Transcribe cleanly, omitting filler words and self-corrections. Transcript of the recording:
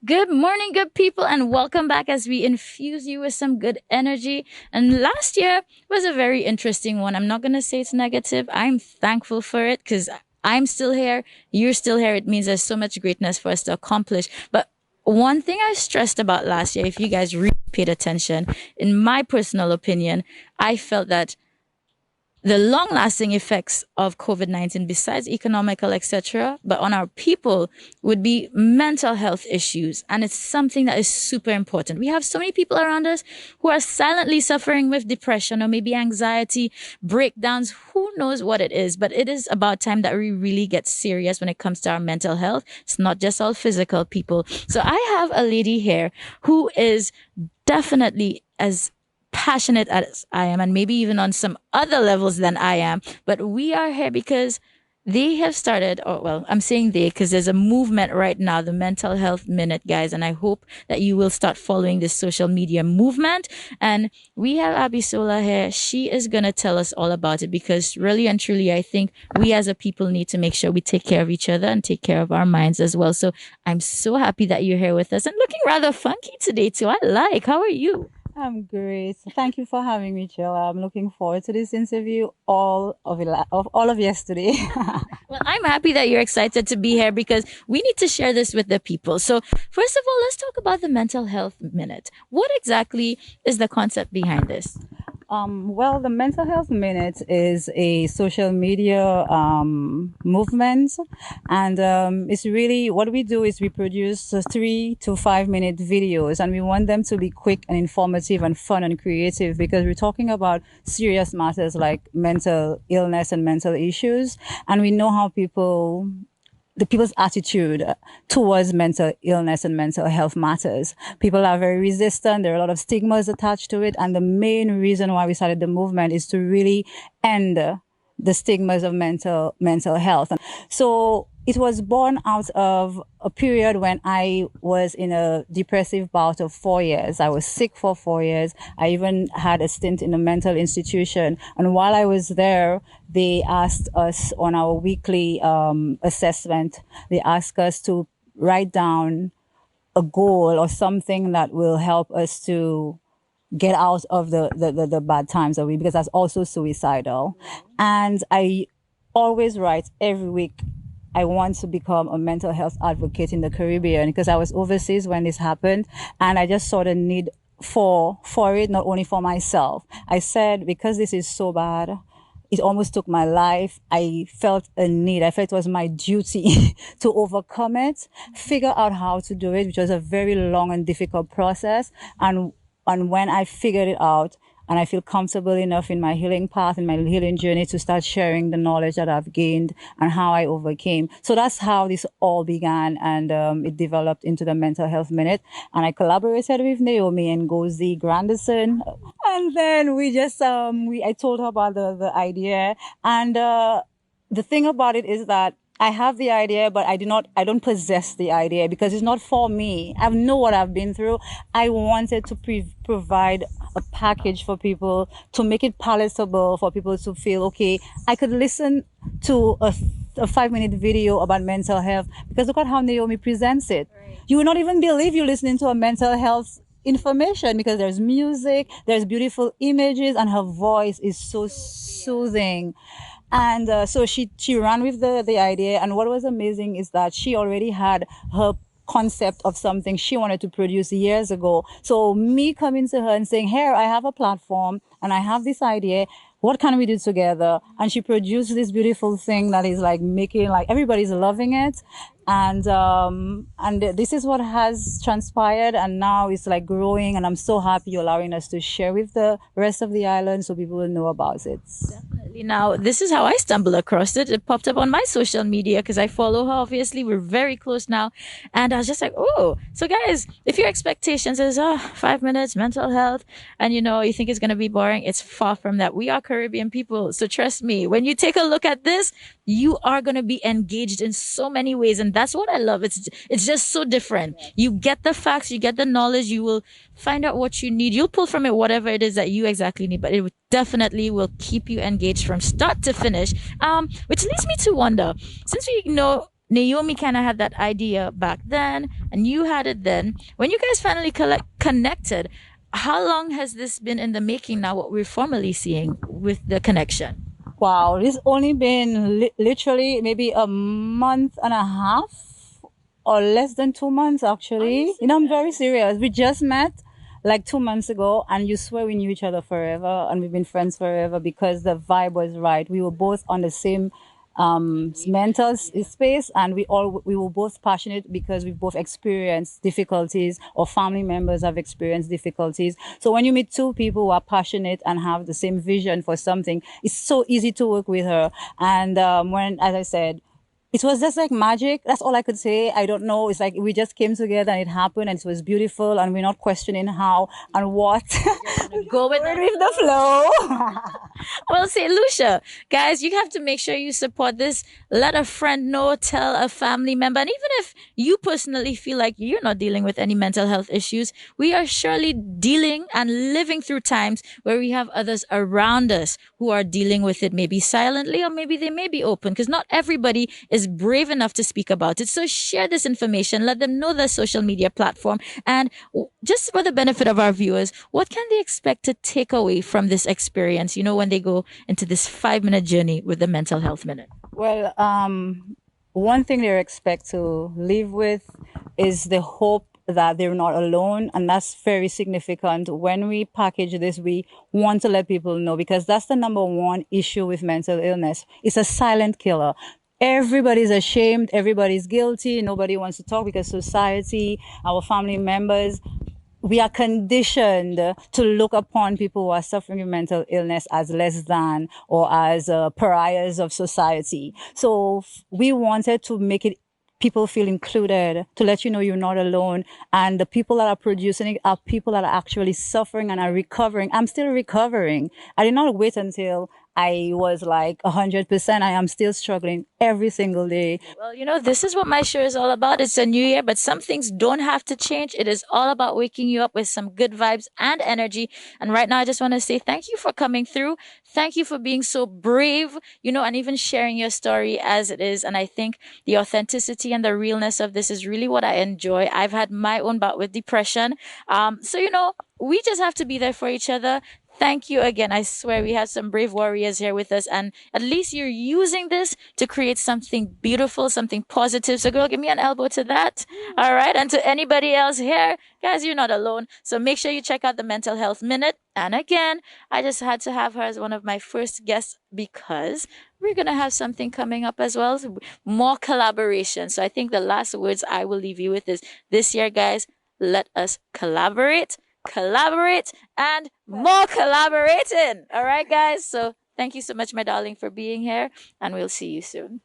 Good morning, good people, and welcome back as we infuse you with some good energy. And last year was a very interesting one. I'm not going to say it's negative. I'm thankful for it because I'm still here. You're still here. It means there's so much greatness for us to accomplish. But one thing I stressed about last year, if you guys really paid attention, in my personal opinion, I felt that the long lasting effects of COVID-19, besides economical, etc., but on our people would be mental health issues. And it's something that is super important. We have so many people around us who are silently suffering with depression or maybe anxiety, breakdowns. Who knows what it is? But it is about time that we really get serious when it comes to our mental health. It's not just all physical, people. So I have a lady here who is definitely as passionate as I am, and maybe even on some other levels than I am. But we are here because they have started, or well, I'm saying they because there's a movement right now, the Mental Health Minute, guys. And I hope that you will start following this social media movement. And we have Abisola here. She is going to tell us all about it because really and truly, I think we as a people need to make sure we take care of each other and take care of our minds as well. So I'm so happy that you're here with us and looking rather funky today, too. I like. How are you? I'm great. Thank you for having me, Jill. I'm looking forward to this interview all of yesterday. Well, I'm happy that you're excited to be here because we need to share this with the people. So, first of all, let's talk about the Mental Health Minute. What exactly is the concept behind this? Well, the Mental Health Minute is a social media movement, and it's really what we do is we produce 3 to 5 minute videos, and we want them to be quick and informative and fun and creative because we're talking about serious matters like mental illness and mental issues, and we know how the people's attitude towards mental illness and mental health matters. People are very resistant. There are a lot of stigmas attached to it. And the main reason why we started the movement is to really end the stigmas of mental health. So it was born out of a period when I was in a depressive bout of 4 years. I was sick for 4 years. I even had a stint in a mental institution. And while I was there, they asked us on our weekly assessment, they asked us to write down a goal or something that will help us to get out of the bad times that because that's also suicidal. And I always write every week, I want to become a mental health advocate in the Caribbean because I was overseas when this happened and I just saw the need for it, not only for myself. I said, because this is so bad, it almost took my life. I felt a need. I felt it was my duty to overcome it, figure out how to do it, which was a very long and difficult process. And when I figured it out, and I feel comfortable enough in my healing path, in my healing journey to start sharing the knowledge that I've gained and how I overcame. So that's how this all began, and it developed into the Mental Health Minute. And I collaborated with Naomi and Ngozi Grandison. And then I told her about the idea. And the thing about it is that I have the idea, but I don't possess the idea because it's not for me. I know what I've been through. I wanted to provide a package for people to make it palatable for people to feel, okay, I could listen to a 5 minute video about mental health because look at how Naomi presents it. Right. You will not even believe you're listening to a mental health information because there's music, there's beautiful images, and her voice is so soothing. And so she ran with the idea. And what was amazing is that she already had her concept of something she wanted to produce years ago. So me coming to her and saying, here, I have a platform and I have this idea. What can we do together? And she produced this beautiful thing that is like making, like everybody's loving it. And this is what has transpired, and now it's like growing, and I'm so happy you're allowing us to share with the rest of the island so people will know about it. Definitely. Now, this is how I stumbled across it. It popped up on my social media because I follow her. Obviously, we're very close now, and I was just like, oh, so guys, if your expectations is 5 minutes mental health, and you think it's gonna be boring, it's far from that. We are Caribbean people, so trust me. When you take a look at this, you are gonna be engaged in so many ways, and that's what I love. It's just so different. You get the facts, you get the knowledge, you will find out what you need. You'll pull from it whatever it is that you exactly need, but it definitely will keep you engaged from start to finish. Which leads me to wonder, since we know Naomi kind of had that idea back then, and you had it then. When you guys finally connected, how long has this been in the making now, what we're formally seeing with the connection? Wow, this only been literally maybe a month and a half or less than 2 months actually. You know, I'm very serious. We just met like 2 months ago and you swear we knew each other forever and we've been friends forever because the vibe was right. We were both on the same mental space and we were both passionate because we both experienced difficulties or family members have experienced difficulties. So when you meet two people who are passionate and have the same vision for something, it's so easy to work with her. And when, as I said, it was just like magic. That's all I could say. I don't know. It's like we just came together and it happened and it was beautiful and we're not questioning how and what. Go with The flow. Well, say, Lucia, guys, you have to make sure you support this. Let a friend know, tell a family member. And even if you personally feel like you're not dealing with any mental health issues, we are surely dealing and living through times where we have others around us who are dealing with it, maybe silently or maybe they may be open, because not everybody is brave enough to speak about it. So share this information, let them know the social media platform. And just for the benefit of our viewers, what can they expect to take away from this experience, when they go into this 5 minute journey with the Mental Health Minute? Well, one thing they expect to live with is the hope that they're not alone. And that's very significant. When we package this, we want to let people know because that's the number one issue with mental illness. It's a silent killer. Everybody's ashamed. Everybody's guilty. Nobody wants to talk because society, our family members, we are conditioned to look upon people who are suffering with mental illness as less than or as pariahs of society. So we wanted to make it people feel included, to let you know you're not alone. And the people that are producing it are people that are actually suffering and are recovering. I'm still recovering. I did not wait until I was like 100%. I am still struggling every single day. Well, this is what my show is all about. It's a new year, but some things don't have to change. It is all about waking you up with some good vibes and energy. And right now, I just want to say thank you for coming through. Thank you for being so brave, and even sharing your story as it is. And I think the authenticity and the realness of this is really what I enjoy. I've had my own bout with depression. So, we just have to be there for each other. Thank you again. I swear we have some brave warriors here with us, and at least you're using this to create something beautiful, something positive. So, girl, give me an elbow to that. All right. And to anybody else here, guys, you're not alone. So, make sure you check out the Mental Health Minute. And again, I just had to have her as one of my first guests because we're going to have something coming up as well. More collaboration. So, I think the last words I will leave you with is this year, guys, let us collaborate, and more collaborating. All right, guys. So thank you so much, my darling, for being here, and we'll see you soon.